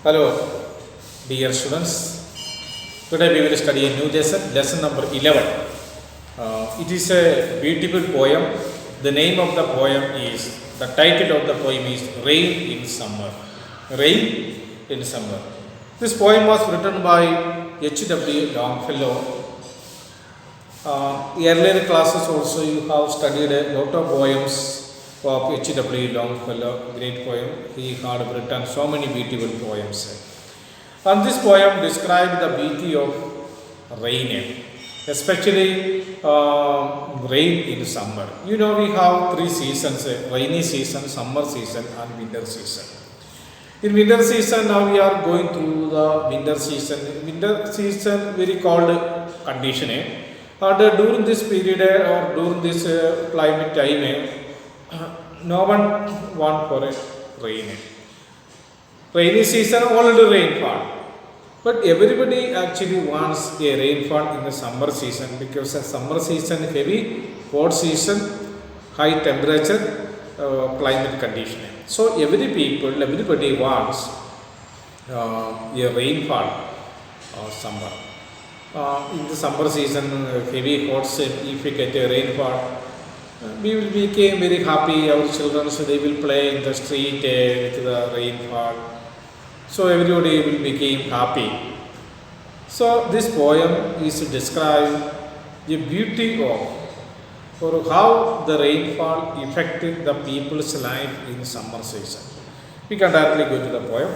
Hello, dear students. Today we will study a new lesson number 11. It is a beautiful poem. The name of the poem is, the title of the poem is Rain in Summer. Rain in Summer. This poem was written by H.W. Longfellow. Earlier classes also you have studied a lot of poems of H.W. Longfellow, great poem. He had written so many beautiful poems. And this poem described the beauty of rain, especially rain in summer. You know, we have three seasons: rainy season, summer season, and winter season. In winter season, now we are going through the winter season. Winter season, very cold condition. And during this period or during this climate time, no one want for a rain. Rainy season, already rainfall. But everybody actually wants a rainfall in the summer season, because the summer season heavy, hot season, high temperature, climate condition. So everybody wants a rainfall summer. In the summer season, heavy hot season, if we get a rainfall, we will become very happy. Our children, so they will play in the street with the rainfall. So everybody will become happy. So this poem is to describe the beauty of, or how the rainfall affected the people's life in summer season. We can directly go to the poem.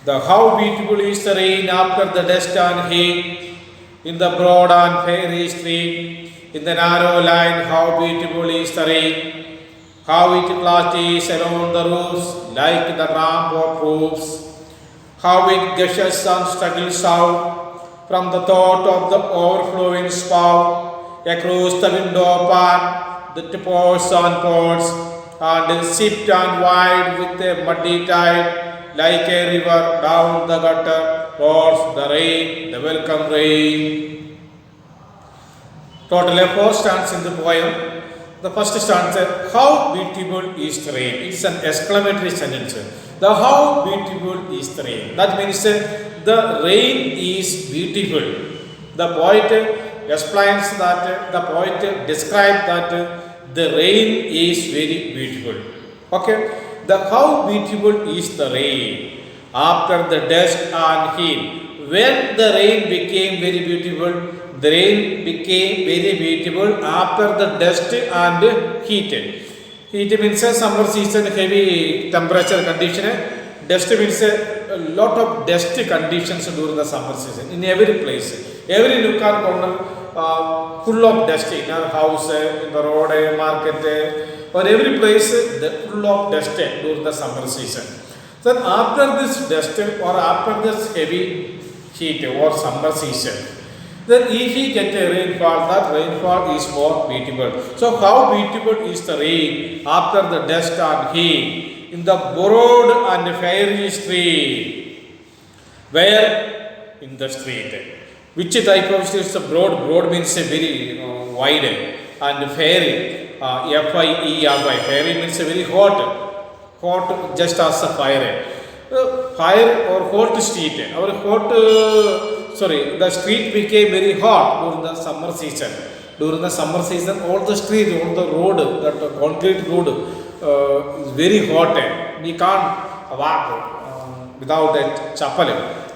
The how beautiful is the rain after the dust and heat in the broad and fairy street. In the narrow line, how beautiful is the rain, how it plashes along the roofs like the ramp of roofs, how it gushes and struggles out from the thought of the overflowing spout across the window pane that pours and pours, and sipped and wide with a muddy tide like a river down the gutter pours the rain, the welcome rain. Total 4 stanzas in the poem. The first stanza, how beautiful is the rain. It's an exclamatory sentence. The how beautiful is the rain. That means the rain is beautiful. The poet explains that, the poet describes that the rain is very beautiful. Okay. The how beautiful is the rain after the dust and heat. When the rain became very beautiful, the rain became very beautiful after the dust and heat. Heat means a summer season, heavy temperature condition. Dust means a lot of dust conditions during the summer season. In every place, every nook and corner, full of dust. In our house, in the road, market, or every place, full of dust during the summer season. So after this dust or after this heavy heat or summer season, then if we get a rainfall, that rainfall is more beautiful. So how beautiful is the rain after the dust and heat in the broad and fairy street? Where? In the street. Which type of street is the broad? Broad means a very wide, and fairy, F-I-E-R-Y. Fairy means a very hot, hot just as a fire. Fire or hot street. Our hot, the street became very hot during the summer season. During the summer season, all the street, all the road, that concrete road is very hot. We can't walk without a chapel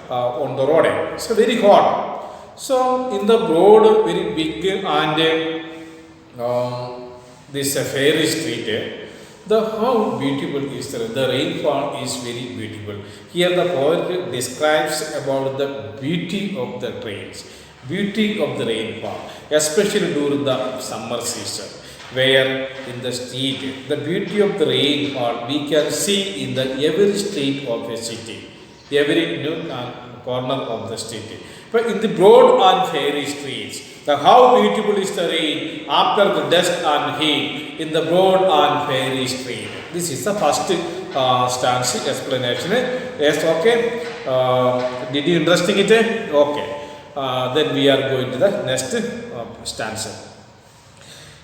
on the road. So very hot. So in the broad, very big and this fairy street, the how beautiful is the rainfall is very beautiful. Here the poet describes about the beauty of the rains, beauty of the rainfall, especially during the summer season, where in the street, the beauty of the rainfall we can see in the every street of a city, every nook and corner of the street. But in the broad and fairy streets, the how beautiful is the rain after the dust and heat in the broad and fairy street. This is the first stanza explanation. Yes, okay. Did you interesting it? Okay. Then we are going to the next stanza.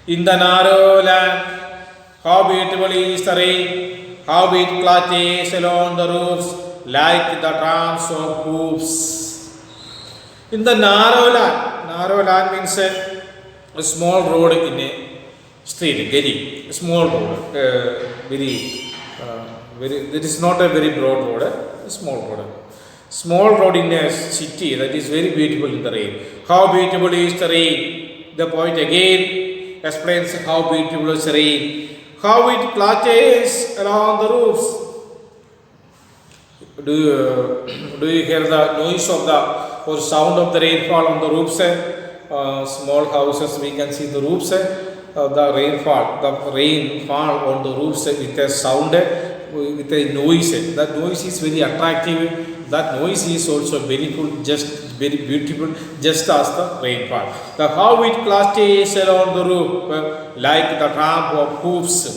In the narrow land, how beautiful is the rain how it clatters along the roofs like the drums of hoops. In the narrow land means a small road in a street, very small road, it is not a very broad road, a small road. Small road in a city that is very beautiful in the rain. How beautiful is the rain? The poet again explains how beautiful is the rain. How it clatters along the roofs. Do you hear the noise of the or sound of the rainfall on the roofs? Small houses, we can see the roofs. The rain fall on the roofs with a sound, with a noise. That noise is very attractive. That noise is also very cool, just very beautiful, just as the rainfall. The how it clatters along the roof like the tramp of hoofs.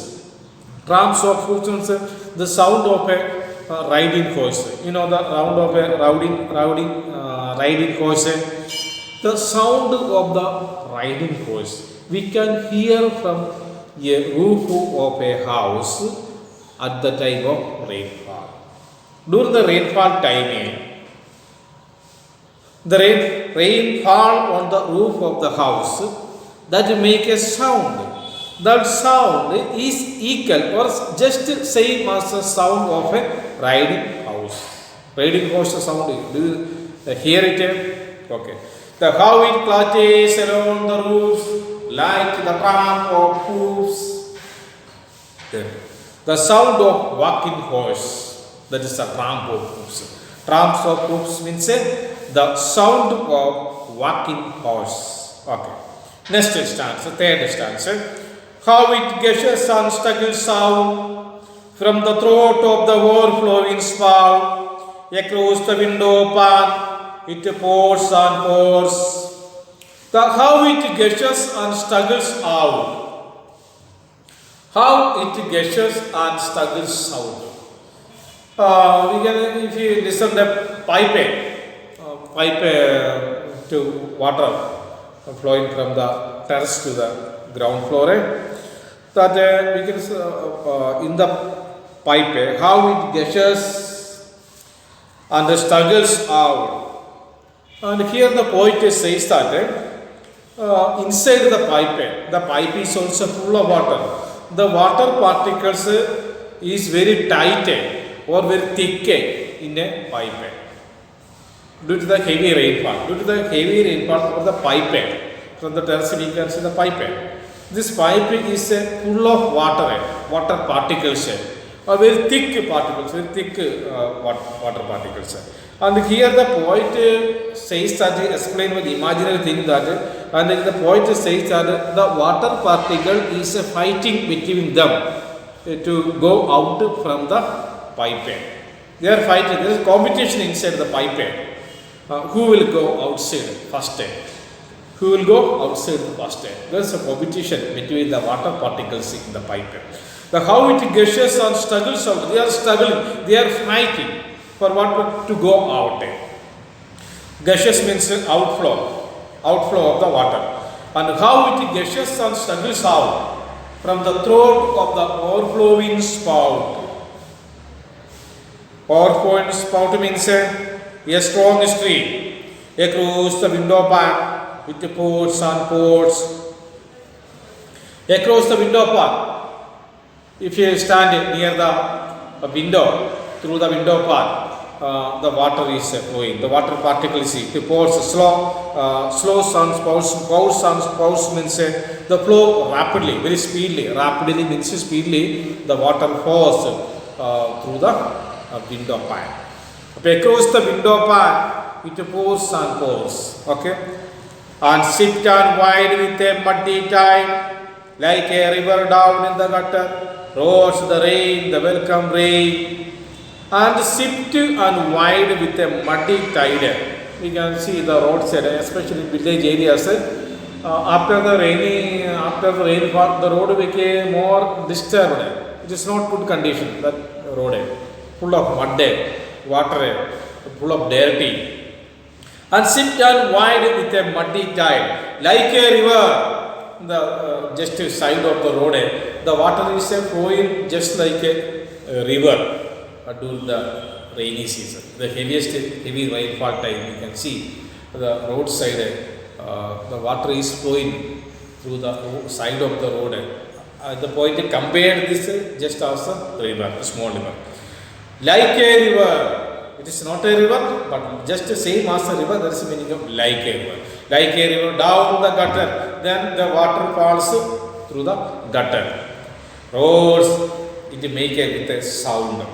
Tramps of hoofs means the sound of a riding horse. You know the sound of a riding horse. The sound of the riding horse we can hear from a roof of a house at the time of rainfall. During the rainfall time, the rain fall on the roof of the house that make a sound. That sound is equal or just same as the sound of a riding house. Riding horse sound. Do you hear it? Okay. The how it clatters around the roofs like the tramp of hoofs. The sound of walking horse. That is a tramp of hoofs. Tramps of hoofs means the sound of walking horse. Okay. Next stanza, third stanza. How it gushes and struggles out from the throat of the overflowing spout across the window pane. It pours and pours. How it gushes and struggles out. How it gushes and struggles out. We can, if you listen the pipe to water flowing from the terrace to the ground floor, that we can in the pipe how it gushes and struggles out. And here the poet says that inside the pipe is also full of water. The water particles is very tight or very thick in a pipe due to the heavy rainfall. Due to the heavy rainfall of the pipe from the terrace, we can see the pipe. This pipe is full of water particles, very thick particles, water particles. And here the poet says that, explain with imaginary thing that, and the poet says that the water particle is fighting between them to go out from the pipe. They are fighting. There is competition inside the pipe. Who will go outside first? Who will go outside first? There is a competition between the water particles in the pipe. The how it gushes and struggles out. They are struggling. They are fighting for what to go out. Gushes means outflow of the water. And how it gushes and struggles out from the throat of the overflowing spout. Overflowing spout means a strong stream across the window pane. It pours and pours across the window pane. If you stand near the window, through the window pane, the water is flowing. The water particles, it pours slow sounds, pours means the flow rapidly, very speedily. Rapidly means speedily. The water flows through the window pane. Across the window pane, it pours and pours. Okay, and sit and wide with a muddy tide, like a river down in the gutter. Roars the rain, the welcome rain. And sipped and wide with a muddy tide. We can see the roadside, especially in village areas. After the rainfall, the road became more disturbed. It is not good condition. That road, full of mud, water, full of dirty. And sipped and wide with a muddy tide, like a river. The just side of the road, the water is flowing just like a river during the rainy season. The heavy rainfall time, you can see the roadside, the water is flowing through the side of the road. At the point compared this just as a river, a small river. Like a river, it is not a river, but just the same as a river, there is a meaning of like a river. Like a river down the gutter, then the water falls through the gutter. Roads, it make with a sound.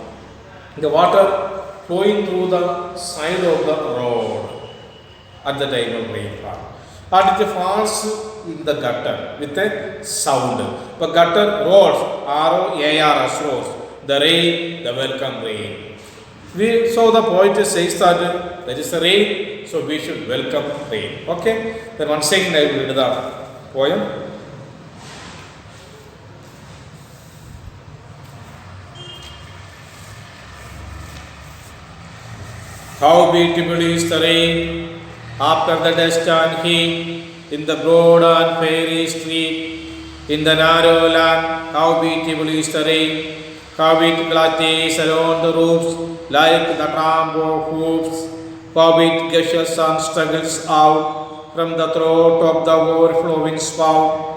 The water flowing through the side of the road at the time of rainfall. And it falls in the gutter with a sound. But gutter roads, R-O-A-R-S roads, the rain, the welcome rain. So the poet says that there is a rain, so we should welcome rain. Okay? Then once again I will read the poem. How beautiful is the rain after the dust and heat in the broad and fairy street, in the narrow land. How beautiful is the rain, how it glasses along the roofs like the tramp of hoops, how it gushes and struggles out from the throat of the overflowing spout.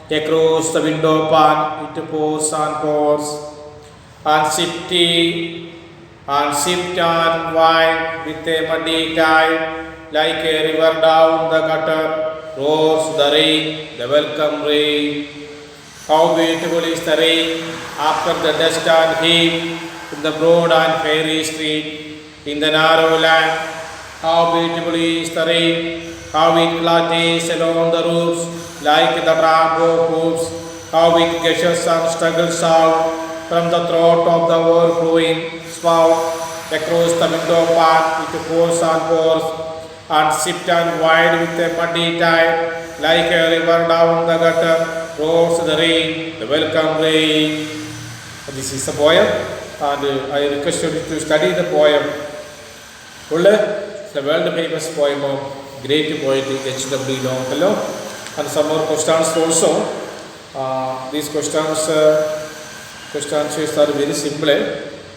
Across the window pane it pours and pours, and sipped and wine with a muddy tide, like a river down the gutter, roars the rain, the welcome rain. How beautiful is the rain after the dust and heat in the broad and fairy street, in the narrow land. How beautiful is the rain, how it glasses along the roofs like the tramp of hoops, how it gushes and struggles out from the throat of the overflowing spout. Across the window pane it pours and pours, and sipped and wide with a muddy tide, like a river down the gutter, roars the rain, the welcome rain. This is the poem, and I request you to study the poem. It's a world famous poem of great poet H.W. Longfellow, and some more questions also. These questions are very simple.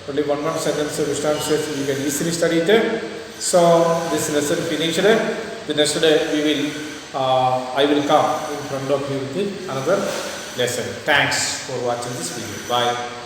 Only one sentence questions you can easily study it. So this lesson finished. The next day I will come in front of you with another lesson. Thanks for watching this video. Bye.